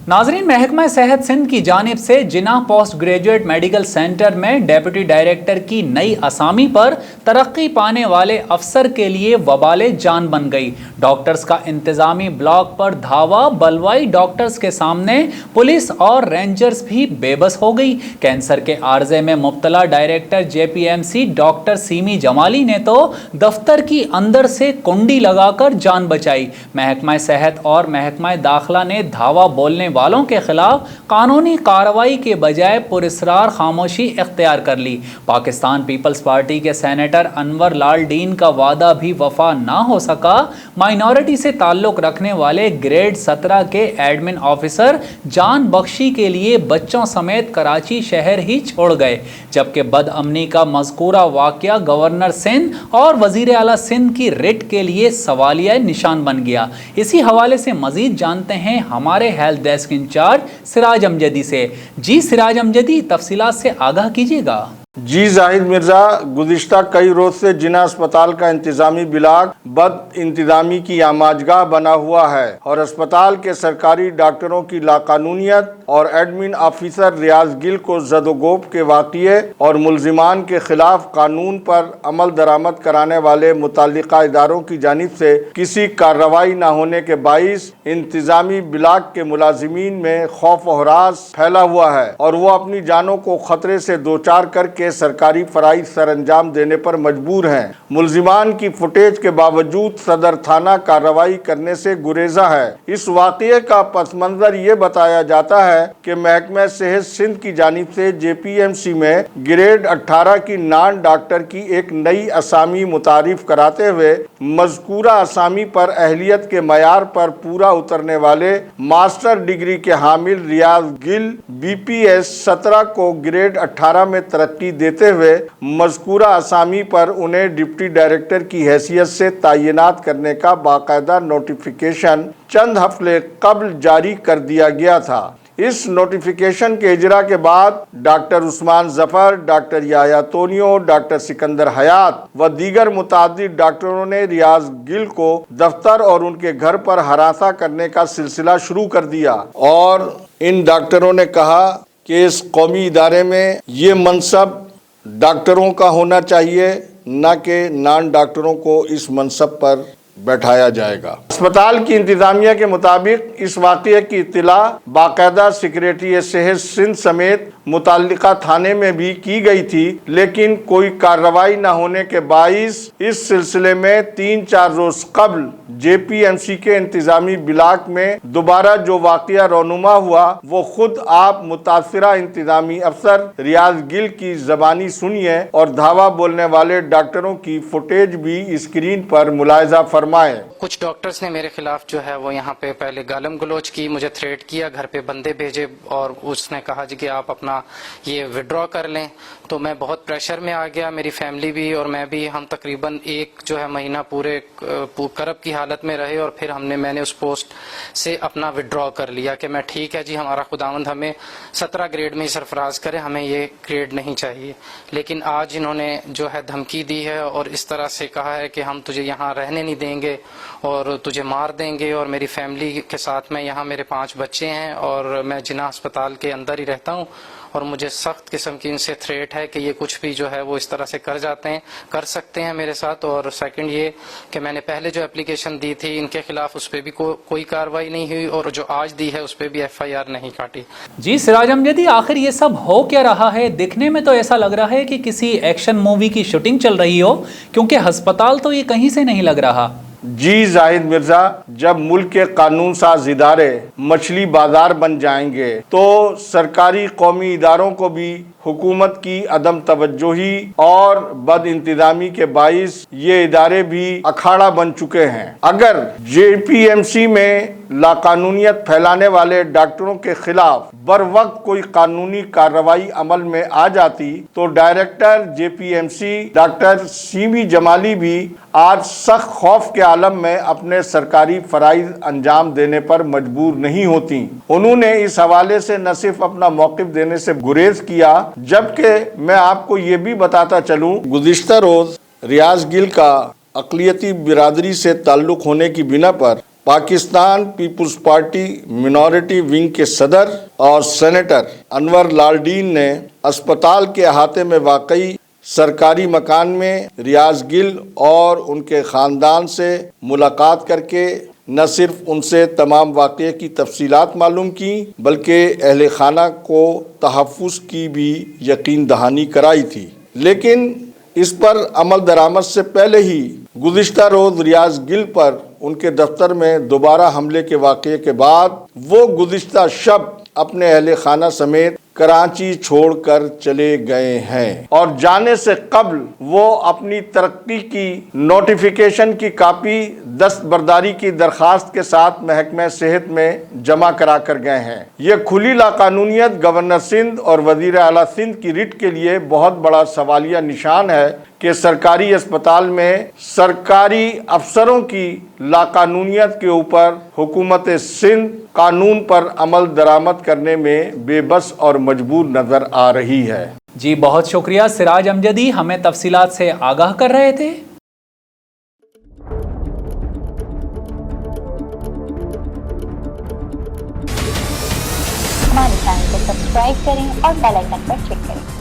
नाजरीन, महकमा सेहत सिंध की जानिब से जिना पोस्ट ग्रेजुएट मेडिकल सेंटर में डेप्यूटी डायरेक्टर की नई असामी पर तरक्की पाने वाले अफसर के लिए वबाले जान बन गई। डॉक्टर्स का इंतजामी ब्लॉक पर धावा, बलवाई डॉक्टर्स के सामने पुलिस और रेंजर्स भी बेबस हो गई। कैंसर के आर्जे में मुब्तला director JPMC doctor Seemi Jamali ने तो दफ्तर की अंदर से कुंडी लगाकर जान बचाई। महकमा सेहत और महकमा दाखिला ने धावा बोलने वालों के खिलाफ कानूनी कार्रवाई के बजाय पुरस्रार खामोशी इख्तियार कर ली। पाकिस्तान पीपल्स पार्टी के सेनेटर अनवर लाल डीन का वादा भी वफा ना हो सका। माइनॉरिटी से ताल्लुक रखने वाले ग्रेड 17 के एडमिन ऑफिसर जान बख्शी के लिए बच्चों समेत कराची शहर ही छोड़ गए, जबकि बदअमनी का मज़कूरा वाक़या गवर्नर सिंध और वज़ीर आला सिंध की रिट के लिए सवालिया निशान बन गया। इसी हवाले से मज़ीद जानते हैं हमारे health desk in charge Siraj Amjadi से। जी सिराज अमजदी, तफसीलात से आगाह कीजिएगा। जी जाहिद मिर्ज़ा, गुज़िश्ता कई रोज़ से जिना अस्पताल का इंतज़ामी ब्लॉक बद इंतज़ामी की आमाजगाह बना हुआ है और अस्पताल के सरकारी डॉक्टरों की लाकानूनियत और एडमिन ऑफिसर रियाज गिल को ज़दोगोब के वाक़ये और मुल्ज़िमान के खिलाफ कानून पर अमल दरामद कराने वाले मुतल्लिका इदारों की जानिब से किसी कार्रवाई न होने के बाइस इंतज़ामी ब्लॉक के मुलाजिमीन में खौफ और हरास फैला हुआ है और वो अपनी जानों को खतरे से दो चार करके सरकारी फराइज सर अंजाम देने पर मजबूर हैं। मुल्जिमान की फुटेज के बावजूद सदर थाना कार्रवाई करने से गुरेजा है। इस वाक़ये का पस मंजर ये बताया जाता है कि महकमा सेहत सिंध की जानिब से जेपीएमसी में ग्रेड 18 की नॉन डॉक्टर की एक नई असामी मुतारिफ कराते हुए मज़कूरा असामी पर अहलियत के मयार पर पूरा उतरने वाले मास्टर डिग्री के हामिल रियाज गिल BPS 17 को ग्रेड 18 में तरक्की देते हुए मज़कूरा असामी पर उन्हें डिप्टी डायरेक्टर की हैसियत से तैनात करने का बाकायदा नोटिफिकेशन चंद हफ्ते कबल जारी कर दिया गया था। इस नोटिफिकेशन के इजरा के बाद doctor Usman Zafar, doctor Yahya Tunio, doctor Sikandar Hayat व दीगर मुतादिद डॉक्टरों ने रियाज गिल को दफ्तर और उनके घर पर हरासा करने का सिलसिला शुरू कर दिया और इन डॉक्टरों ने कहा कि इस कौमी इदारे में ये मनसब डॉक्टरों का होना चाहिए, न कि नॉन डॉक्टरों को इस मनसब पर बैठाया जाएगा। अस्पताल की इंतजामिया के मुताबिक इस वाक़ये की इत्तला बाकायदा सेक्रेटरी सेहत सिंध समेत मुतल्लिका थाने में भी की गई थी, लेकिन कोई कार्रवाई न होने के बाइस इस सिलसिले में 3-4 रोज कबल जेपीएमसी के इंतजामी ब्लॉक में दोबारा जो वाक़या रोनुमा हुआ वो खुद आप मुतासिरा इंतजामी अफसर रियाज गिल की ज़बानी सुनिए और धावा बोलने वाले डॉक्टरों की फुटेज भी स्क्रीन पर मुलाहिजा फरमाएं। कुछ डॉक्टर्स ने मेरे खिलाफ जो है वो यहाँ पे पहले गालम गलोच की, मुझे थ्रेट किया, घर पे बंदे भेजे और उसने कहा जी कि आप अपना ये विड्रॉ कर लें। तो मैं बहुत प्रेशर में आ गया, मेरी फैमिली भी और मैं भी। हम तकरीबन एक जो है महीना पूरे करब की हालत में रहे और फिर मैंने उस पोस्ट से अपना विड्रॉ कर लिया कि मैं ठीक है जी, हमारा खुदावंद हमें 17 ग्रेड में ही सरफराज करे, हमें ये ग्रेड नहीं चाहिए। लेकिन आज इन्होंने जो है धमकी दी है और इस तरह से कहा है कि हम तुझे यहाँ रहने नहीं देंगे और तुझे मार देंगे। और मेरी फैमिली के साथ में यहाँ मेरे 5 बच्चे हैं और मैं जिना अस्पताल के अंदर ही रहता हूँ और मुझे सख्त किस्म की इनसे थ्रेट है कि ये कुछ भी जो है वो इस तरह से कर सकते हैं मेरे साथ। और सेकंड ये कि मैंने पहले जो एप्लीकेशन दी थी इनके खिलाफ उस पर भी कोई कार्रवाई नहीं हुई और जो आज दी है उस पर भी FIR नहीं काटी। जी सिराज अमजदी, आखिर ये सब हो क्या रहा है? दिखने में तो ऐसा लग रहा है कि किसी एक्शन मूवी की शूटिंग चल रही हो, क्योंकि अस्पताल तो ये कहीं से नहीं लग रहा। जी जाहिद मिर्ज़ा, जब मुल्क के कानून साज इदारे मछली बाजार बन जाएंगे तो सरकारी कौमी इदारों को भी हुकूमत की अदम तवज्जोही और बद इंतजामी के बाइस ये इदारे भी अखाड़ा बन चुके हैं। अगर जेपीएमसी में लाकानूनियत फैलाने वाले डॉक्टरों के खिलाफ बर वक्त कोई कानूनी कार्रवाई अमल में आ जाती तो director JPMC doctor Seemi Jamali भी आज सख्त खौफ के आलम में अपने सरकारी फराइज अंजाम देने पर मजबूर नहीं होती। उन्होंने इस हवाले से न सिर्फ अपना मौक़िफ़ देने से गुरेज किया, जबकि मैं आपको ये भी बताता चलूं, गुज़िश्ता रोज़ रियाज गिल का अक़लियती बिरादरी से ताल्लुक़ होने की बिना पर Pakistan Peoples Party minority wing के सदर और सेनेटर अनवर लालडीन ने अस्पताल के अहाते में वाकई सरकारी मकान में रियाज गिल और उनके ख़ानदान से मुलाकात करके न सिर्फ उनसे तमाम वाक़े की तफसीलात मालूम की बल्कि अहले खाना को तहफ़्फ़ुज़ की भी यकीन दहानी कराई थी। लेकिन इस पर अमल दरामद से पहले ही गुज़िश्ता रोज़ रियाज गिल पर उनके दफ्तर में दोबारा हमले के वाक़े के बाद वो गुज़िश्ता शब अपने अहले खाना समेत कराची छोड़कर चले गए हैं और जाने से कब्ल वो अपनी तरक्की की नोटिफिकेशन की कापी दस्तबरदारी की दरखास्त के साथ महकमा सेहत में जमा करा कर गए हैं। ये खुली लाकानूनियत गवर्नर सिंध और वज़ीर आला सिंध की रिट के लिए बहुत बड़ा सवालिया निशान है कि सरकारी अस्पताल में सरकारी अफसरों की लाकानूनियत के ऊपर हुकूमत सिंध कानून पर अमल दरामद करने में बेबस और मजबूर नजर आ रही है। जी बहुत शुक्रिया सिराज अमजदी, हमें तफसीलात से आगाह कर रहे थे। हमारे चैनल को सब्सक्राइब करें और बेल आइकन पर क्लिक करें।